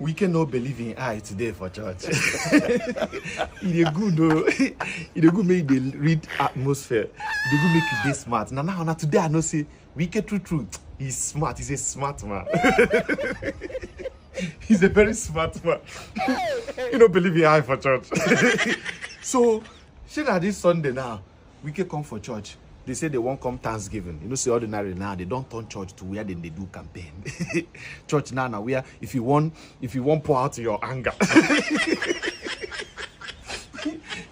We cannot believe in I today for church. It's good though. It's good make they read atmosphere. They good make you be smart. Now today I know say we get true. He's smart. He's a smart man. He's a very smart man. You don't believe in I for church. So, this Sunday now, we can come for church. They say they won't come Thanksgiving. You know, say ordinary now, they don't turn church to where then they do campaign. Church now where if you want pour out your anger.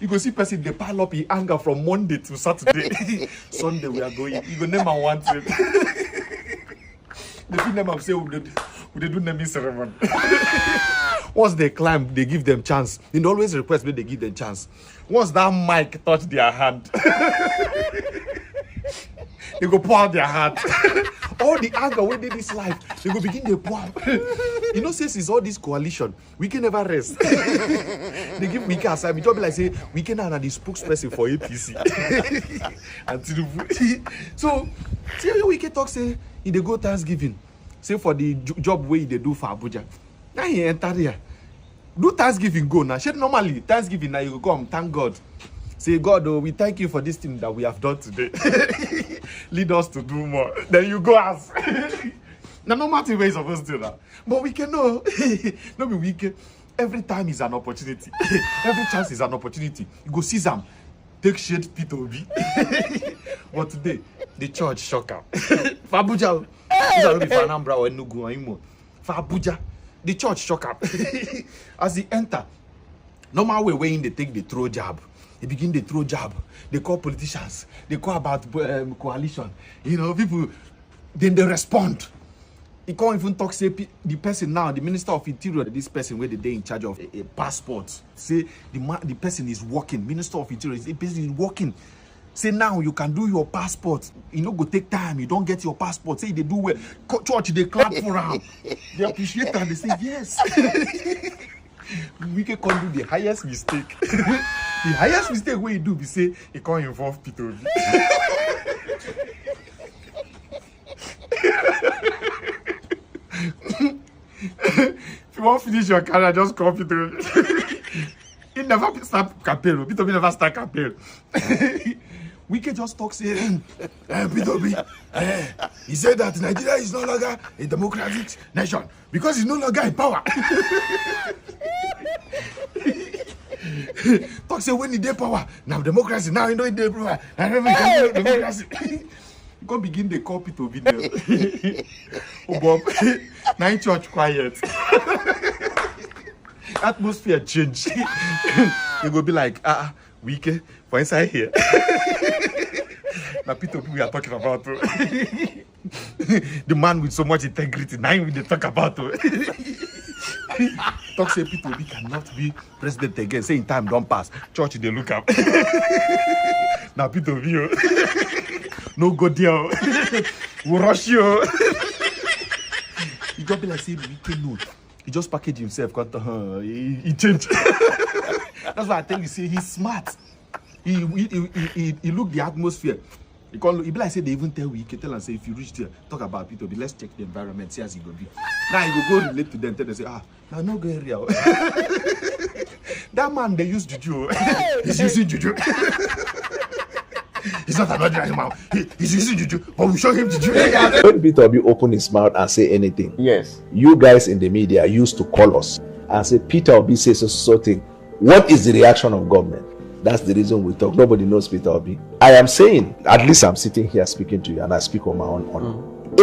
You go see person, they pile up your anger from Monday to Saturday. Sunday we are going. You go name and want it. They feel them and say, we do naming ceremony. Once they climb, they give them chance. They always request me they give them chance. Once that mic touch their hand, they go pour out their heart. All the anger when they this life, they go begin to pour out. You know, since it's all this coalition, we can never rest. They give Wike assignment. Just be like say, we can have the spokesperson for APC. And Tinubu. So, see how Wike talk say, if they go Thanksgiving, say for the job way they do for Abuja. Now he enter here. Do Thanksgiving go now. Normally, Thanksgiving now you go come, thank God. Say, God, oh, we thank you for this thing that we have done today. Lead us to do more. Then you go ask. Now, no matter where you're supposed to do that. But we can know. No be weak. Every time is an opportunity. Every chance is an opportunity. You go see them. Take shade, PDP. But today, the church shock out. For Abuja, this will be for Anambra or Enugu or Imo. For Abuja, the church shock up. As they enter, normal way when they take the throw jab. They begin the throw jab. They call politicians. They call about coalition. You know, people, then they respond. He can't even talk, say, the person now, the Minister of Interior, this person where they in charge of a passport. Say, the person is working. Minister of Interior, the person is working. Say, now you can do your passport. You know, go take time. You don't get your passport. Say, they do well. Church, they clap for them. They appreciate it and they say, yes. We can do the highest mistake. The highest mistake what you do, we say, it can't involve P2V. If you want to finish your career, just call P2V. It never start campaign. P2V never start campaign. We can just talk, say, P2V, he said that Nigeria is no longer a democratic nation because it's no longer in power. Talk say when he dey power, now democracy, now you know he dey power. And every democracy. You can't begin the copy to video. Oh Bob, now in church quiet. Atmosphere change. You go be like, Wike, for inside here. Now people we are talking about the man with so much integrity. Now we talk about talk say people we cannot be president again. Say in time don't pass. Church they look up. Now people view. No go there. We rush you. He just be like say Wike no. He just package himself. He changed. That's why I tell you, say he's smart. He look the atmosphere. He be like say they even tell Wike, tell and say if you reach there, talk about people, let's check the environment, see as it go be. Now you go relate to them, tell them say, now no go area. That man they use juju. He's using juju. He's not an ordinary man. He's using juju, but we show him juju. When P2V open his mouth and say anything, yes, you guys in the media used to call us and say P2V says so thing. What is the reaction of government? That's the reason we talk. Nobody knows P2V. I am saying, at least I'm sitting here speaking to you and I speak on my own honor.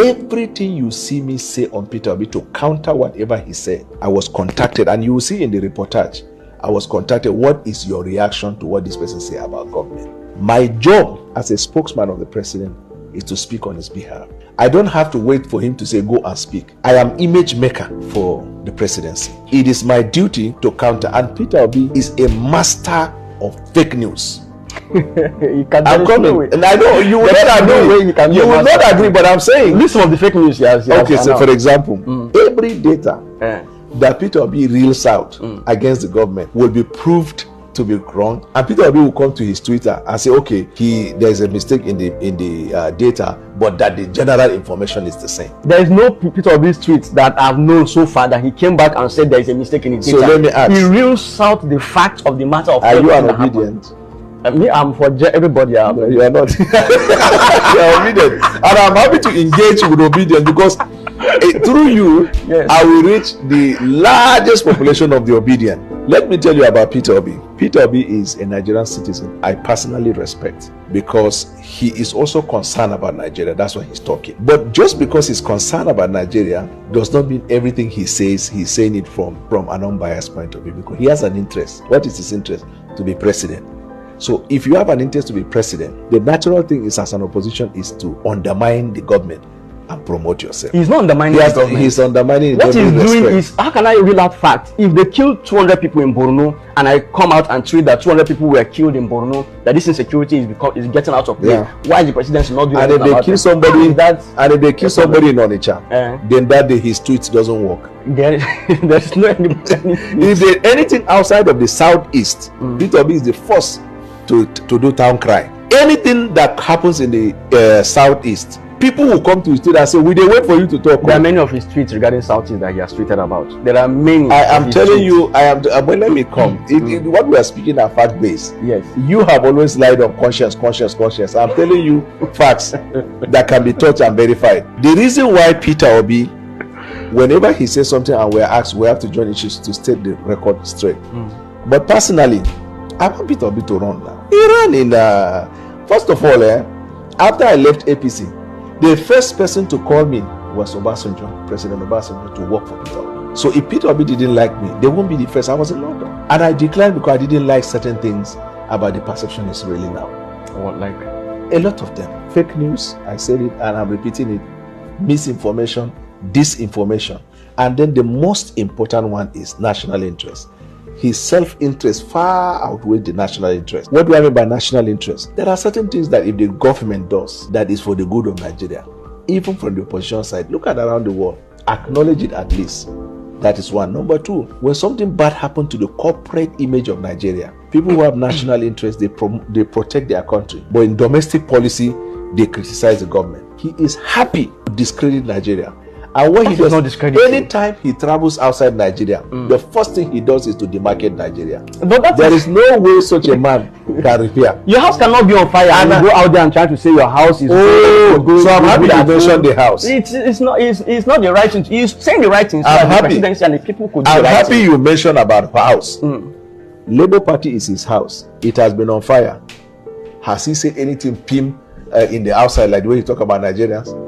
Everything you see me say on P2V to counter whatever he said, I was contacted, and you will see in the reportage, I was contacted, what is your reaction to what this person say about government? My job as a spokesman of the president is to speak on his behalf. I don't have to wait for him to say go and speak. I am image maker for the presidency. It is my duty to counter, and P2V is a master of fake news. I'm coming, and I know you will not agree. You will not agree, but I'm saying list of the fake news. Yes. Okay, so for example, every data that P2V reels out against the government will be proved to be wrong, and Peter Obi will come to his Twitter and say, okay, there's a mistake in the data, but that the general information is the same. There is no Peter Obi's tweets that I've known so far that he came back and said there is a mistake in his data. So let me ask. He reels out the facts of the matter of. Are you an obedient? Me, I'm for everybody. No, you are not. You are obedient, and I'm happy to engage with obedient because through you, yes, I will reach the largest population of the obedient. Let me tell you about Peter Obi. Peter Obi is a Nigerian citizen I personally respect because he is also concerned about Nigeria. That's why he's talking. But just because he's concerned about Nigeria does not mean everything he says, he's saying it from an unbiased point of view, because he has an interest. What is his interest? To be president. So if you have an interest to be president, the natural thing is, as an opposition, is to undermine the government and promote yourself. He's not undermining the government. He's undermining what he's doing is, how can I reel out facts? If they killed 200 people in Borno and I come out and tweet that 200 people were killed in Borno, that this insecurity is getting out of hand, why is the president not doing and anything about it? And if they kill somebody in Onitsha, then that day his tweets doesn't work. There's no if there's anything outside of the southeast, Peter Obi is the first to do town cry. Anything that happens in the southeast, people will come to his tweet and say, "We wait for you to talk." There are many of his tweets regarding southeast that he has tweeted about. There are many. I am telling you, well, let me come. What we are speaking are fact based. Yes. You have always lied on conscience. I'm telling you facts that can be touched and verified. The reason why Peter Obi, whenever he says something and we are asked, we have to join issues to state the record straight. But personally, I want Peter Obi to run now. He ran in first of all, after I left APC, the first person to call me was Obasanjo, President Obasanjo, to work for Peter Obi. So if Peter Obi didn't like me, they won't be the first. I was in London, and I declined because I didn't like certain things about the perception is really now. What, like? A lot of them. Fake news, I said it and I'm repeating it. Misinformation, disinformation. And then the most important one is national interest. His self-interest far outweighs the national interest. What do I mean by national interest? There are certain things that if the government does, that is for the good of Nigeria, even from the opposition side, look at around the world, acknowledge it at least. That is one. Number two, when something bad happens to the corporate image of Nigeria, people who have national interest, they protect their country. But in domestic policy, they criticize the government. He is happy to discredit Nigeria. And what he does, anytime he travels outside Nigeria, the first thing he does is to demarcate Nigeria. But there is no way such a man can repair. Your house cannot be on fire and you go out there and try to say your house is. So I'm happy to mention the house. It's not the right thing. He's saying the right thing. I'm happy. And the people could I'm happy you mentioned about house. Labour Party is his house. It has been on fire. Has he said anything pim in the outside like the way you talk about Nigerians?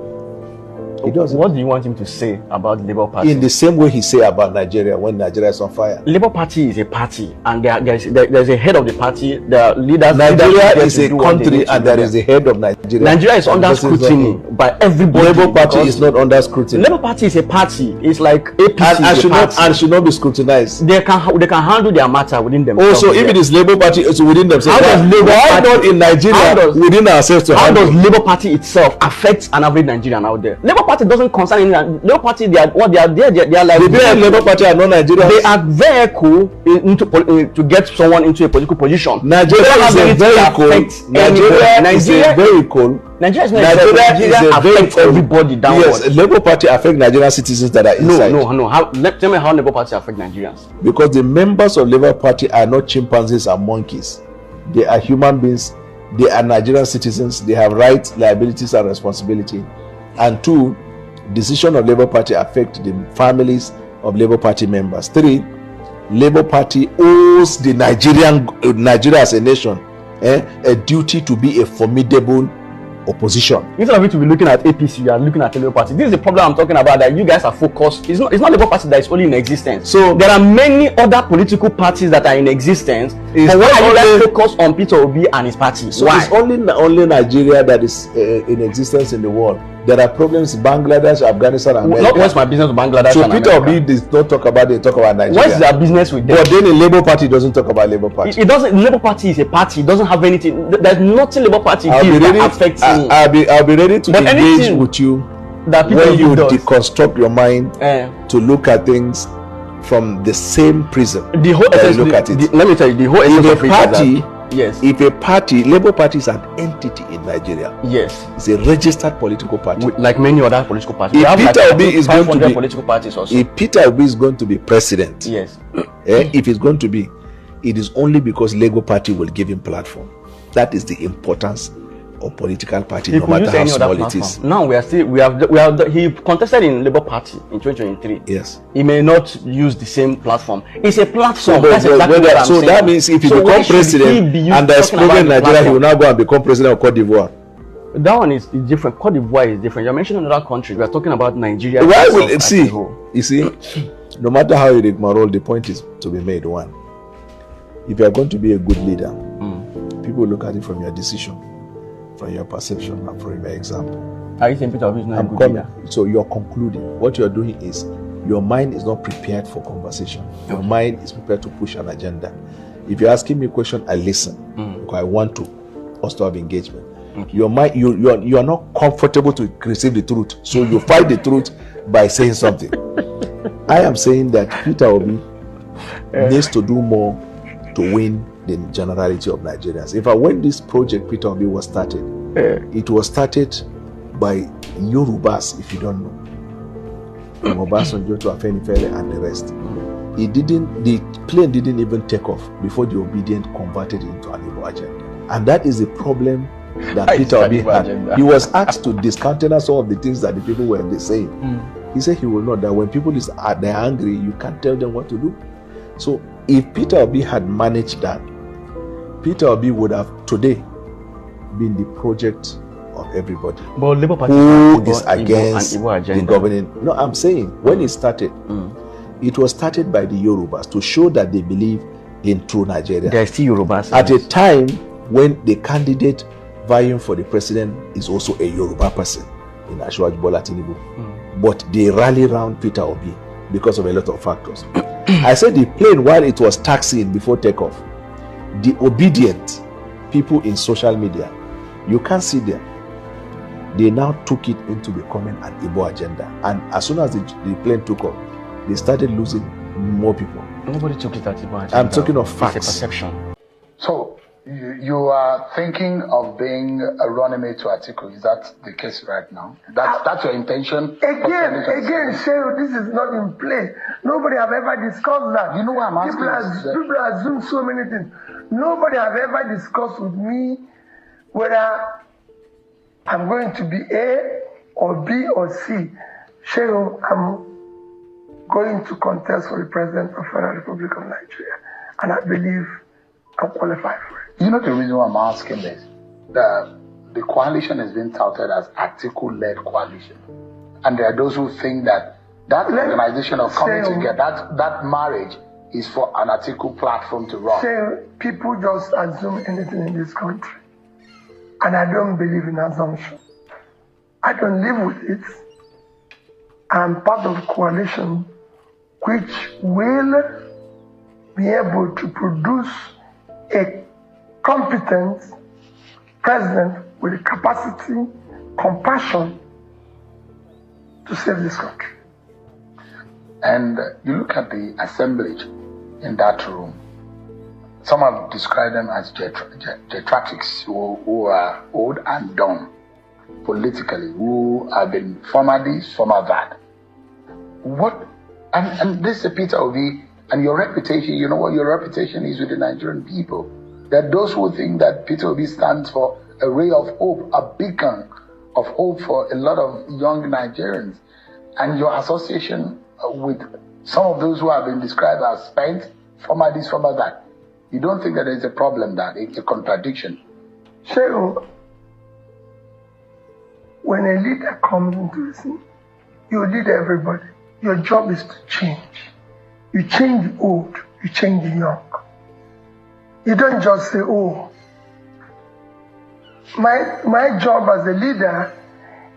He doesn't. What do you want him to say about the Labour Party? In the same way he say about Nigeria when Nigeria is on fire. Labour Party is a party, and there's a head of the party. There are leaders. Nigeria is a country, and there is a head of Nigeria. Nigeria is under scrutiny by everybody. Labour Party is not under scrutiny. Labour Party is a party. It's like APC and should not be scrutinized. They can handle their matter within themselves. Also, if it is Labour Party, it's within themselves. Why not in Nigeria within ourselves to handle? How does Labour Party itself affect an average Nigerian out there? Labour Party doesn't concern any. Labour Party, they are like the Labour Party are not Nigerians. They are vehicle to get someone into a political position. Nigeria is a vehicle. Nigeria is a vehicle. Nigeria affects everybody downward. Yes, Labour Party affect Nigerian citizens that are inside. No. Tell me how Labour Party affect Nigerians. Because the members of Labour Party are not chimpanzees and monkeys. They are human beings. They are Nigerian citizens. They have rights, liabilities, and responsibility. And two, decision of Labour Party affect the families of Labour Party members. Three, Labour Party owes the Nigeria as a nation a duty to be a formidable opposition. Instead of you to be looking at APC, you are looking at the Labour Party. This is the problem I'm talking about, that you guys are focused. It's not Labour Party that is only in existence. So there are many other political parties that are in existence. But why are you guys focused on Peter Obi and his party? So why? It's only Nigeria that is in existence in the world. There are problems in Bangladesh, Afghanistan, and America. What's my business with Bangladesh? So Peter Obi does not talk about it, talk about Nigeria. What's their business with them? But then the Labour Party doesn't talk about Labour Party. It doesn't. Labour Party is a party. It doesn't have anything. There's nothing Labour Party gives that affects me. I'll be ready to engage with you that when you deconstruct your mind to look at things from the same prism. The whole essence, look at it. Let me tell you, the whole essence of party. Yes. If a party, Labour Party is an entity in Nigeria. Yes. It's a registered political party. Like many other political parties. If Peter Obi is going to be political parties also. If Peter Obi is going to be president, yes. If he's going to be, it is only because Labour Party will give him platform. That is the importance of political party, no matter how small it is. Now he contested in Labour Party in 2023. Yes. He may not use the same platform. It's a platform. So that means if he becomes president and there is problem in Nigeria, he will now go and become president of Cote d'Ivoire. That one is different. Cote d'Ivoire is different. You're mentioning another country. We are talking about Nigeria. Why will it see? You see, no matter how you rigmarole, the point is to be made. One, if you are going to be a good leader, people look at it from your decision, from your perception, and from your example. Are you saying Peter Obi is not a good leader? So you're concluding. What you're doing is your mind is not prepared for conversation. Your mind is prepared to push an agenda. If you're asking me a question, I listen because I want to also have engagement. Your mind, you are not comfortable to receive the truth, so you fight the truth by saying something. I am saying that Peter Obi needs to do more to win the generality of Nigerians. In fact, when this project Peter Obi was started, it was started by Yorubas, if you don't know, from Obasanjo to Afenifere and the rest. The plane didn't even take off before the obedient converted into an Igbo agenda. And that is the problem that Peter Obi had. He was asked to discountenance some of the things that the people were saying. He said he will not, that when people they're angry, you can't tell them what to do. So if Peter Obi had managed that, Peter Obi would have today been the project of everybody. But Labour Party who is against the governing. No, I'm saying when it started, it was started by the Yorubas to show that they believe in true Nigeria. There are still Yorubas. At a time when the candidate vying for the president is also a Yoruba person in Asiwaju Bola Tinubu. But they rally around Peter Obi because of a lot of factors. I said the plane, while it was taxiing before takeoff, the obedient people in social media, you can't see them. They now took it into becoming an Igbo agenda. And as soon as the plane took off, they started losing more people. Nobody took it at Igbo agenda. I'm talking of facts. It's a perception. So, you are thinking of being a running mate to Atiku. Is that the case right now? That's your intention? Again, Shehu, this is not in play. Nobody have ever discussed that. You know why I'm asking? People assume so many things. Nobody have ever discussed with me whether I'm going to be A or B or C. Shehu, I'm going to contest for the President of the Federal Republic of Nigeria. And I believe I'm qualified for it. You know the reason why I'm asking this? The coalition has been touted as Atiku-led coalition. And there are those who think that organization of coming together, that marriage is for an Atiku platform to run. People just assume anything in this country. And I don't believe in assumption. I don't live with it. I'm part of a coalition which will be able to produce a competent president with the capacity, compassion to save this country. And you look at the assemblage in that room. Some have described them as geriatrics who are old and done politically, who have been former this, former that. And this is Peter Obi, and your reputation, you know what your reputation is with the Nigerian people. There are those who think that Peter Obi stands for a ray of hope, a beacon of hope for a lot of young Nigerians. And your association with some of those who have been described as spent, former this, former that. You don't think that there's a problem, that it's a contradiction? Shehu, when a leader comes into the scene, you lead everybody. Your job is to change. You change the old, you change the young. You don't just say, oh, my job as a leader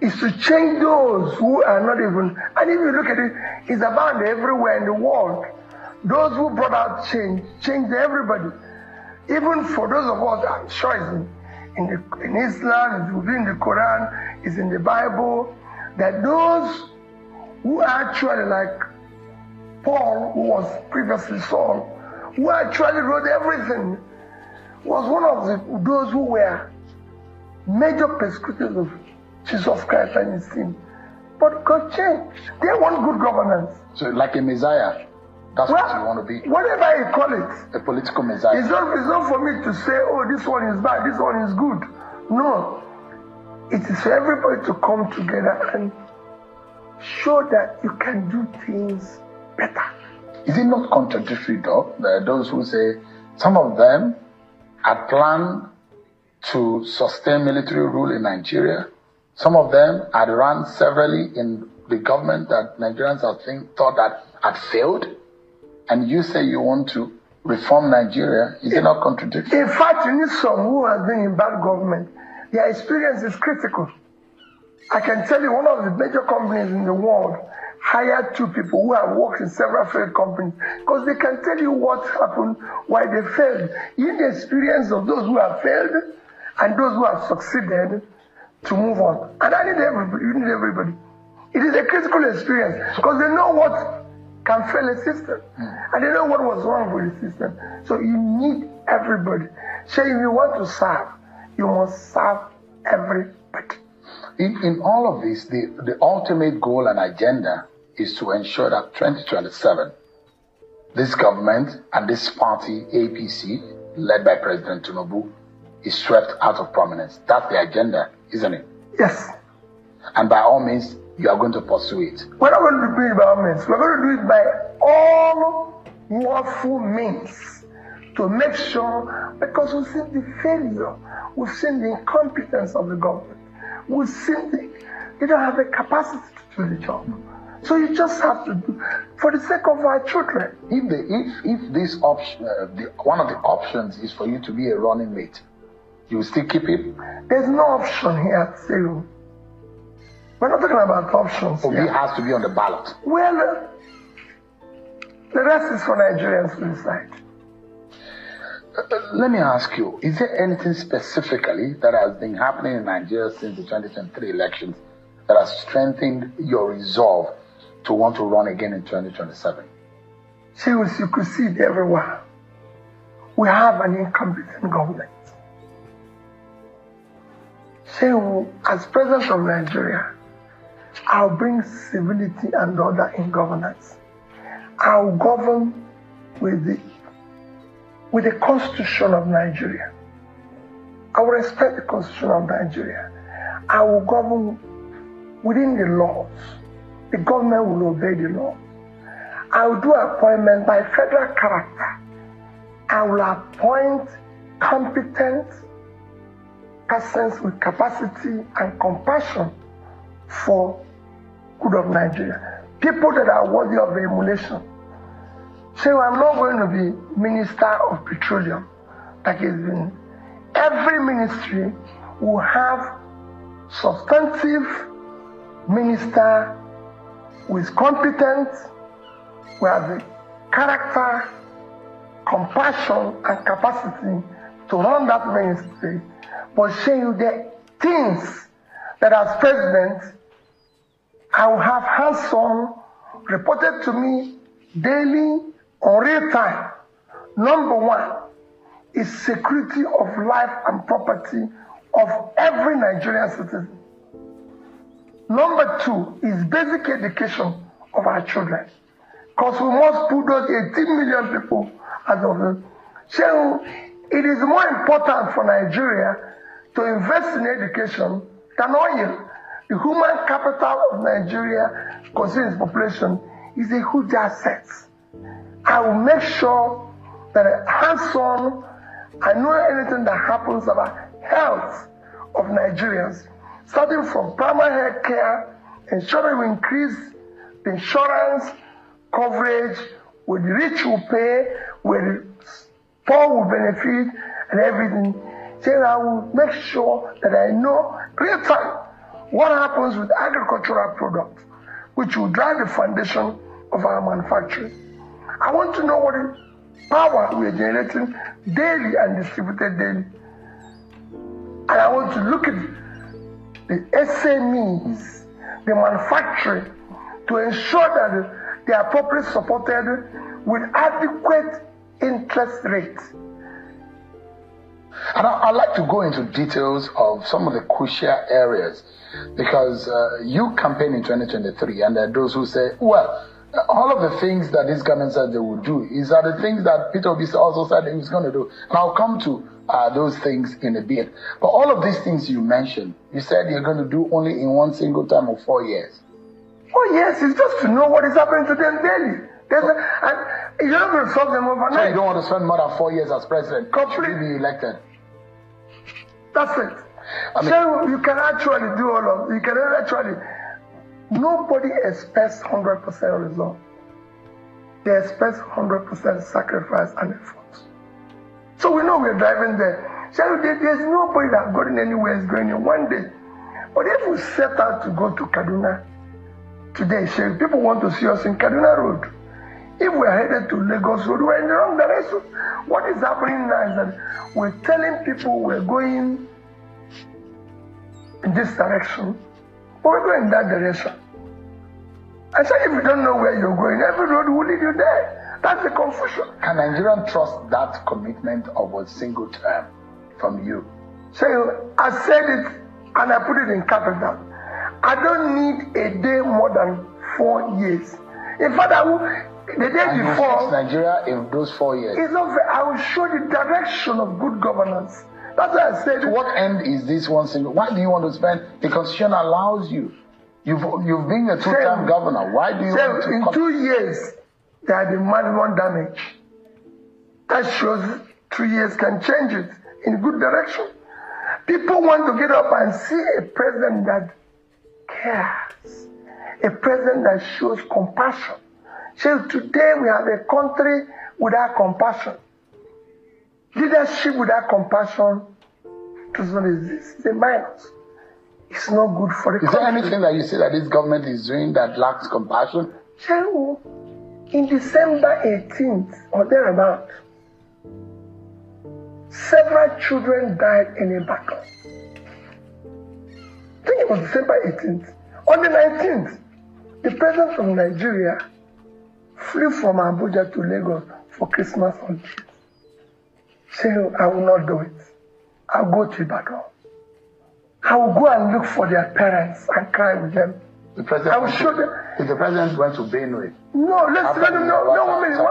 is to change those who are not even, and if you look at it, it's about everywhere in the world. Those who brought out change everybody. Even for those of us, I'm sure it's in Islam, it's within the Quran, it's in the Bible, that those who actually like Paul, who was previously Saul, who actually wrote everything, was one of those who were major persecutors of Jesus Christ and his team. But God changed. They want good governance. So like a Messiah, that's what you want to be? Whatever you call it. A political Messiah. It's not for me to say, oh, this one is bad, this one is good. No. It is for everybody to come together and show that you can do things better. Is it not contradictory, though? There are those who say some of them had planned to sustain military rule in Nigeria. Some of them had run severally in the government that Nigerians thought that had failed. And you say you want to reform Nigeria. Is it not contradictory? In fact, you need some who have been in bad government. Their experience is critical. I can tell you one of the major companies in the world hired 2 people who have worked in several failed companies because they can tell you what happened, why they failed. You need the experience of those who have failed and those who have succeeded to move on. And I need everybody. You need everybody. It is a critical experience because they know what can fail a system. And they know what was wrong with the system. So you need everybody. So if you want to serve, you must serve everybody. In all of this, the ultimate goal and agenda is to ensure that 2027, this government and this party, APC, led by President Tinubu, is swept out of prominence. That's the agenda, isn't it? Yes. And by all means, you are going to pursue it. We're not going to do it by all means. We're going to do it by all lawful means to make sure, because we've seen the failure, we've seen the incompetence of the government, we've seen they don't have the capacity to do the job. So you just have to do for the sake of our children. If this option, one of the options is for you to be a running mate, you will still keep it? There's no option here, Cyril. We're not talking about options. Obi has to be on the ballot. Well, the rest is for Nigerians to decide. Let me ask you, is there anything specifically that has been happening in Nigeria since the 2023 elections that has strengthened your resolve to want to run again in 2027? Cyril, you could see it everywhere. We have an incompetent government. So, as president of Nigeria, I'll bring civility and order in governance. I'll govern with the Constitution of Nigeria. I will respect the Constitution of Nigeria. I will govern within the laws. The government will obey the law. I will do appointment by federal character. I will appoint competent persons with capacity and compassion for good of Nigeria. People that are worthy of emulation. So I'm not going to be Minister of Petroleum, like it's been. Every ministry will have substantive minister who is competent, who has the character, compassion, and capacity to run that ministry, but show you the things that as president, I will have hands-on reported to me daily on real time. Number 1 is security of life and property of every Nigerian citizen. Number 2 is basic education of our children. Because we must put those 18 million people as of them. So it is more important for Nigeria to invest in education than oil. The human capital of Nigeria, considering its population, is a huge asset. I will make sure that hands-on, I know anything that happens about health of Nigerians, starting from primary health care, ensuring we increase the insurance coverage, where the rich will pay, where the poor will benefit, and everything. Then I will make sure that I know real time what happens with agricultural products, which will drive the foundation of our manufacturing. I want to know what power we are generating daily and distributed daily. And I want to look at the SMEs, the manufacturing, to ensure that they are properly supported with adequate interest rates. And I'd like to go into details of some of the crucial areas, because you campaign in 2023, and there are those who say, well, all of the things that this government said they would do are the things that Peter Obi also said he was going to do. And I'll come to those things in a bit. But all of these things you mentioned, you said you're going to do only in one single time of 4 years. 4 years is just to know what is happening to them daily. And you're not going to solve them overnight. So you don't want to spend more than 4 years as president? Completely. To be elected? That's it. So you can actually do all of it. You can actually... Nobody expects 100% result. They expect 100% sacrifice and effort. So we know we're driving there. So there's nobody that going anywhere is going in one day. But if we set out to go to Kaduna today, people want to see us in Kaduna Road. If we're headed to Lagos Road, we're in the wrong direction. What is happening now is that we're telling people we're going in this direction, but we're going in that direction. And so if you don't know where you're going, every road will lead you there. That's the confusion. Can Nigerians trust that commitment of a single term from you? So I said it and I put it in capital. I don't need a day more than 4 years. In fact, the day and before, you fix Nigeria in those 4 years. It's not fair. I will show the direction of good governance. That's why I said. To what end is this one single? Why do you want to spend? The Constitution allows you. You've been a two-term governor. Why do you want to? In 2 years, there had been maximum damage. That shows 2 years can change it in good direction. People want to get up and see a president that cares, a president that shows compassion. So today we have a country without compassion. Leadership without compassion does not exist. It's a minus. It's not good for the country. Is there anything that you see that this government is doing that lacks compassion? So, in December 18th or thereabout, several children died in a battle. I think it was December 18th. On the 19th, the president of Nigeria flew from Abuja to Lagos for Christmas holidays. Saying, I will not do it. I'll go to Ibadan. I will go and look for their parents and cry with them. The president I will show them. If the president went to Benue. No, one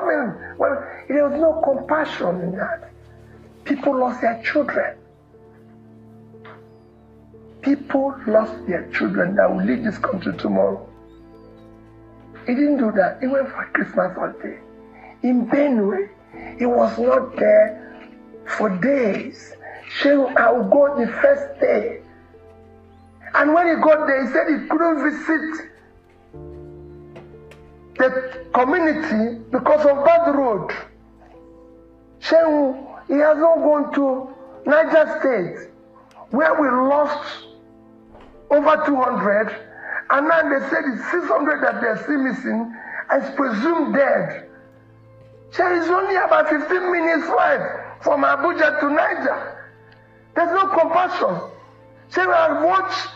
minute. Well, there was no compassion in that. People lost their children. People lost their children that will lead this country tomorrow. He didn't do that. He went for a Christmas holiday. In Benue, he was not there for days. So I will go the first day. And when he got there, he said he couldn't visit the community because of bad road. So he has not gone to Niger State, where we lost over 200, and now they said it's 600 that they're still missing, and it's presumed dead. So it's only about 15 minutes flight from Abuja to Niger. There's no compassion. So we have watched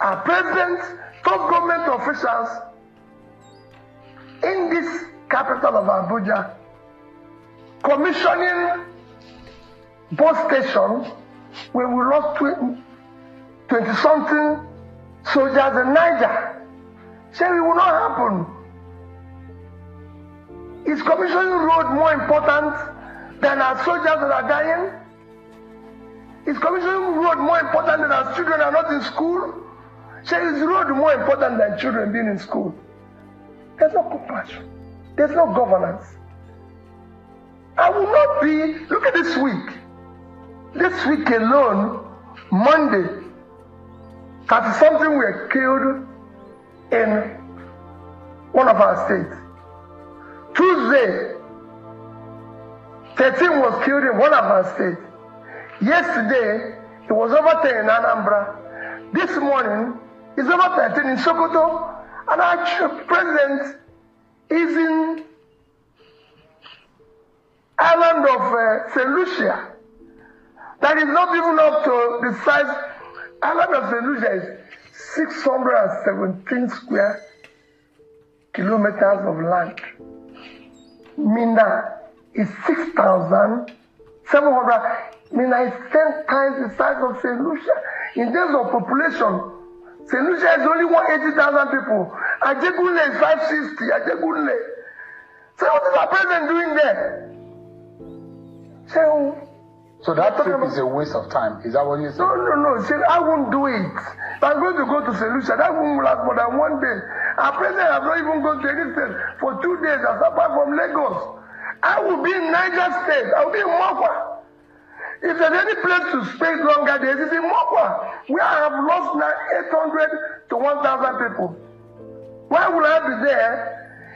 our president, top government officials in this capital of Abuja commissioning bus stations where we lost 20-something soldiers in Niger. So it will not happen. Is commissioning road more important than our soldiers that are dying? Is commissioning road more important than our children are not in school? So is road more important than children being in school? There's no compassion. There's no governance. I will not be, look at this week. This week alone, Monday, 30-something were killed in one of our states. Tuesday, 13 was killed in one of our states. Yesterday, it was over 10 in Anambra. This morning, it's over 13 in Sokoto. And our president is in island of St. Lucia. That is not even up to the size. Island of St. Lucia is 617 square kilometers of land. Minna is 6,700. Minna is 10 times the size of St. Lucia. In terms of population, St. Lucia is only 180,000 people. Ajegunle is 560. Ajegunle. So what is our president doing there? So that trip is a waste of time. Is that what you're saying? No. See, I won't do it. If I'm going to go to St. Lucia, that won't last more than 1 day. Our president has not even gone to any state for 2 days, apart from Lagos. I will be in Niger State. I will be in Mokwa. If there's any place to stay longer days, it's in Mokwa, where I have lost now 800 to 1,000 people. Why would I be there?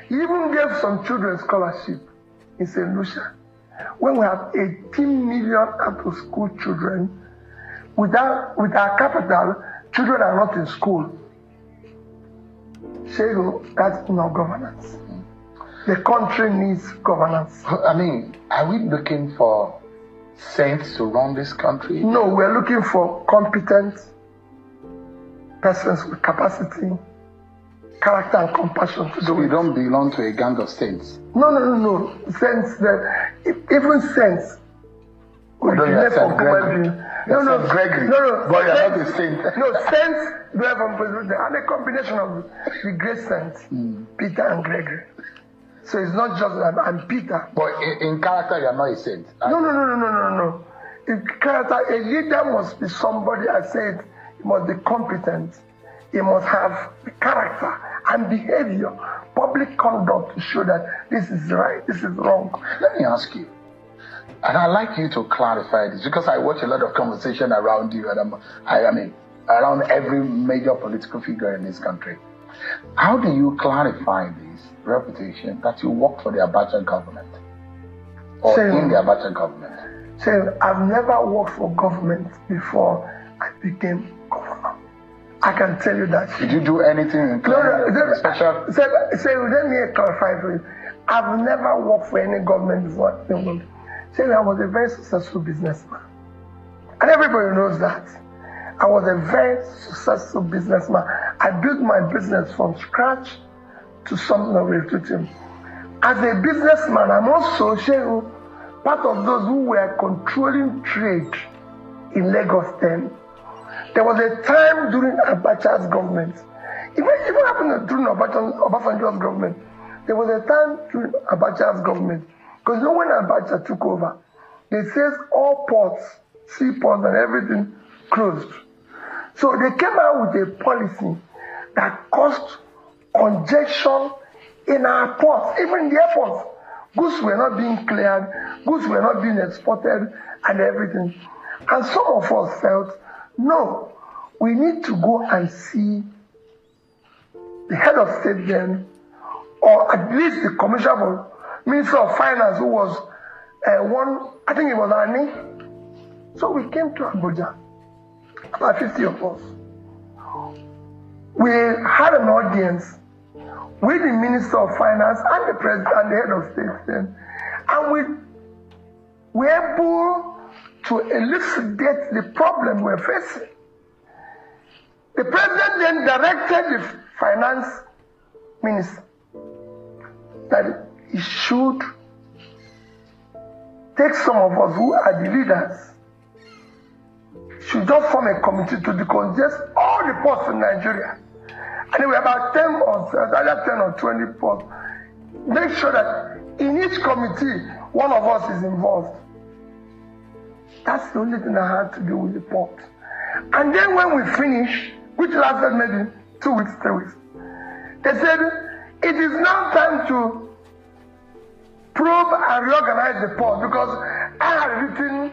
He even gave some children scholarship in St. Lucia. When we have 18 million out-of-school children, with our capital, children are not in school. That's not governance. The country needs governance. I mean, are we looking for saints to run this country? No, we're looking for competent persons with capacity, character, and compassion to do it. So we don't belong to a gang of saints? No. Saints, even saints. Gregory. No. Gregory. No. But you're not a saint. No, saints derive from President. They are a combination of the great saints, Peter and Gregory. So it's not just I'm Peter. But in character, you're not a saint. No. In character, a leader must be somebody, I said, he must be competent. He must have the character and behavior, public conduct to show that this is right, this is wrong. Let me ask you, and I'd like you to clarify this, because I watch a lot of conversation around you, and around every major political figure in this country. How do you clarify this reputation that you work for the Abacha government or in the Abacha government? I've never worked for government before I became governor. I can tell you that. Did you do anything special? Let me clarify for you. I've never worked for any government before. I was a very successful businessman. And everybody knows that. I was a very successful businessman. I built my business from scratch to something of a. As a businessman, I'm also part of those who were controlling trade in Lagos then. There was a time during Abacha's government, even happened during Obasanjo's government, there was a time during Abacha's government, because when Abacha took over, they said all ports, seaports and everything closed. So they came out with a policy that caused congestion in our ports, even the airports. Goods were not being cleared, goods were not being exported and everything. And some of us felt, no, we need to go and see the head of state then, or at least the commissioner for Minister of Finance, who was I think it was Ani. So we came to Abuja, about 50 of us. We had an audience with the Minister of Finance and the President and the head of state then, and we were able to elucidate the problem we're facing. The President then directed the Finance Minister that he should take some of us who are the leaders, should just form a committee to decongest all the ports in Nigeria. And there were about 10 or 20 ports. Make sure that in each committee, one of us is involved. That's the only thing I had to do with the port. And then when we finished, which lasted maybe 2 weeks, 3 weeks, they said, it is now time to probe and reorganize the port, because I had written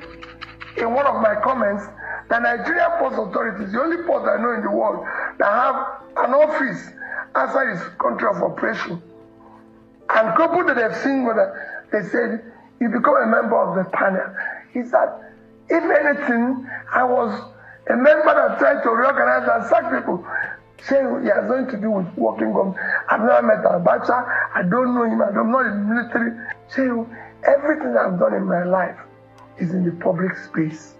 in one of my comments that Nigerian Port Authority is the only port I know in the world that have an office outside its country of operation. And couple that they've seen, they said, you become a member of the panel. He said, if anything, I was a member that tried to reorganize and sack people. Saying he has nothing to do with working government. I've never met Abacha. I don't know him. I'm not in the military. Saying everything I've done in my life is in the public space.